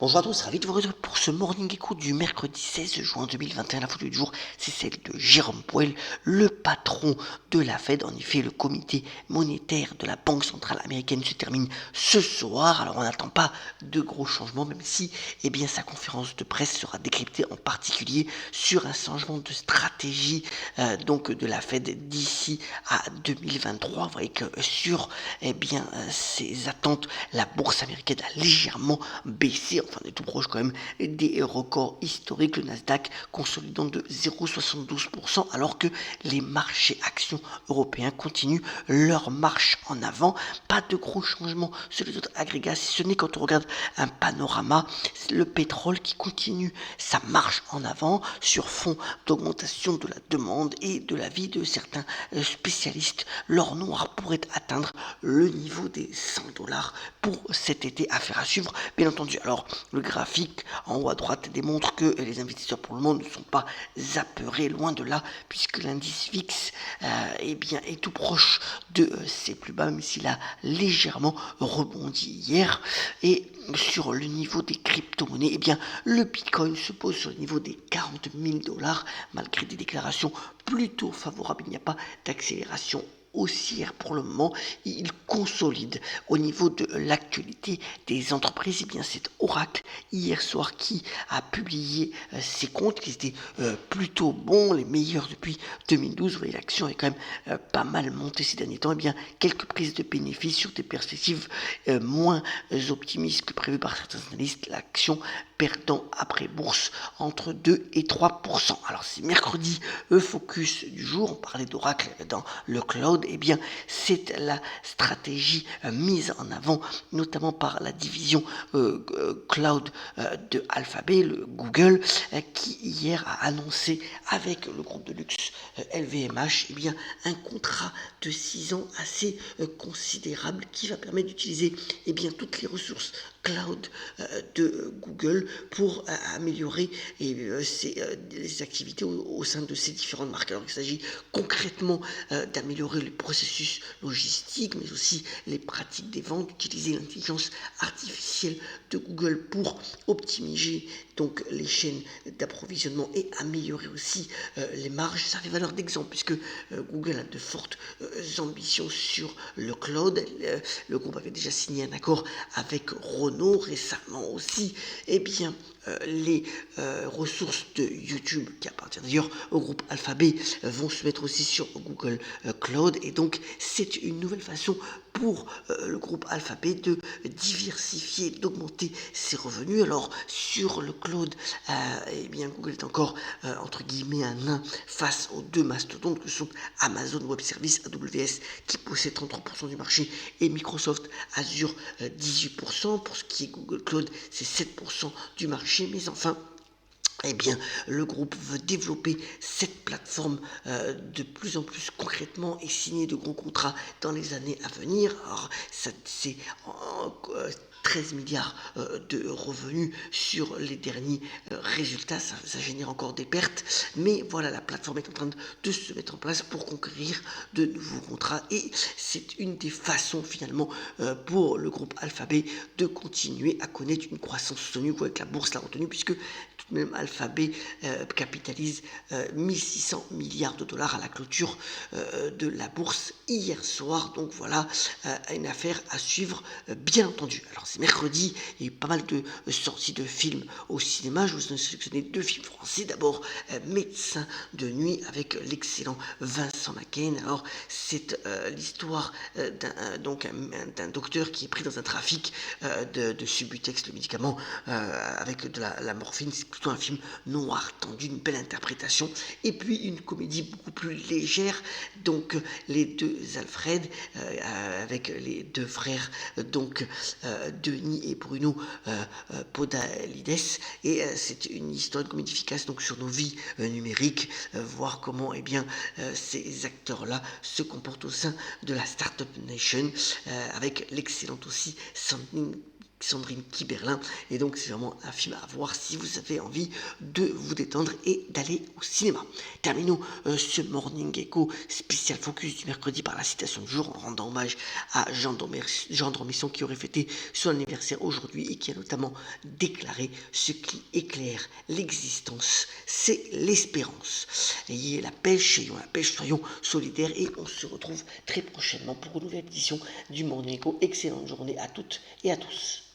Bonjour à tous, ravi de vous retrouver pour ce Morning Echo du mercredi 16 juin 2021. La photo du jour, c'est celle de Jérôme Powell, le patron de la Fed. En effet, le comité monétaire de la Banque centrale américaine se termine ce soir. Alors, on n'attend pas de gros changements, même si sa conférence de presse sera décryptée en particulier sur un changement de stratégie donc de la Fed d'ici à 2023. Vous voyez que sur ces attentes, la bourse américaine a légèrement baissé. Enfin, on est tout proche quand même des records historiques, le Nasdaq consolidant de 0,72%, alors que les marchés actions européens continuent leur marche en avant. Pas de gros changements sur les autres agrégats, si ce n'est quand on regarde un panorama, le pétrole qui continue sa marche en avant sur fond d'augmentation de la demande et de l'avis de certains spécialistes. L'or noir pourrait atteindre le niveau des 100 dollars pour cet été. Affaire à suivre, bien entendu. Alors, le graphique en haut à droite démontre que les investisseurs pour le moment ne sont pas apeurés, loin de là, puisque l'indice VIX est tout proche de ses plus bas, même s'il a légèrement rebondi hier. Et sur le niveau des crypto-monnaies, le Bitcoin se pose sur le niveau des 40 000 dollars, malgré des déclarations plutôt favorables. Il n'y a pas d'accélération haussière pour le moment. Il consolide au niveau de l'actualité des entreprises. C'est Oracle hier soir qui a publié ses comptes qui étaient plutôt bons, les meilleurs depuis 2012. Vous voyez, l'action est quand même pas mal montée ces derniers temps. Quelques prises de bénéfices sur des perspectives moins optimistes que prévues par certains analystes. L'action perdant après bourse entre 2 et 3%. Alors, c'est mercredi, focus du jour. On parlait d'Oracle dans le cloud. C'est la stratégie mise en avant, notamment par la division cloud de Alphabet, le Google, qui hier a annoncé avec le groupe de luxe LVMH un contrat de 6 ans assez considérable qui va permettre d'utiliser toutes les ressources cloud de Google pour améliorer les activités au sein de ces différentes marques. Alors, il s'agit concrètement d'améliorer les processus logistiques, mais aussi les pratiques des ventes, utiliser l'intelligence artificielle de Google pour optimiser donc les chaînes d'approvisionnement et améliorer aussi les marges. Ça fait valeur d'exemple puisque Google a de fortes ambitions sur le cloud. Le groupe avait déjà signé un accord avec Renault récemment aussi. Les ressources de YouTube, qui appartiennent d'ailleurs au groupe Alphabet, vont se mettre aussi sur Google Cloud, et donc c'est une nouvelle façon pour le groupe Alphabet de diversifier, d'augmenter ses revenus. Alors sur le cloud, Google est encore entre guillemets un nain face aux deux mastodontes que sont Amazon Web Services, AWS, qui possède 33% du marché, et Microsoft Azure 18%. Pour ce qui est Google Cloud, c'est 7% du marché. Mais enfin, le groupe veut développer cette plateforme de plus en plus concrètement et signer de gros contrats dans les années à venir. Alors, c'est 13 milliards de revenus sur les derniers résultats. Ça génère encore des pertes, mais voilà, la plateforme est en train de se mettre en place pour conquérir de nouveaux contrats, et c'est une des façons finalement pour le groupe Alphabet de continuer à connaître une croissance soutenue. Avec la bourse l'a retenu, puisque tout de même Alphabet capitalise 1600 milliards de dollars à la clôture de la bourse hier soir. Donc voilà, une affaire à suivre, bien entendu. Alors, c'est mercredi, il y a eu pas mal de sorties de films au cinéma. Je vous ai sélectionné 2 films français. D'abord, Médecin de nuit, avec l'excellent Vincent Macaigne. Alors, c'est l'histoire d'un docteur qui est pris dans un trafic de Subutex, le médicament avec de la morphine. C'est plutôt un film noir, tendu, une belle interprétation. Et puis une comédie beaucoup plus légère, donc les deux Alfred, avec les deux frères, Denis et Bruno Podalides. Et c'est une histoire de comédie efficace donc sur nos vies numériques, voir comment ces acteurs-là se comportent au sein de la Startup Nation, avec l'excellente aussi Sandrine Sandrine Kiberlin. Et donc c'est vraiment un film à voir si vous avez envie de vous détendre et d'aller au cinéma. Terminons ce Morning Echo spécial focus du mercredi par la citation du jour en rendant hommage à Jean Dormesson qui aurait fêté son anniversaire aujourd'hui et qui a notamment déclaré: ce qui éclaire l'existence, c'est l'espérance. Ayez la pêche, ayons la pêche, soyons solidaires et on se retrouve très prochainement pour une nouvelle édition du Morning Echo. Excellente journée à toutes et à tous.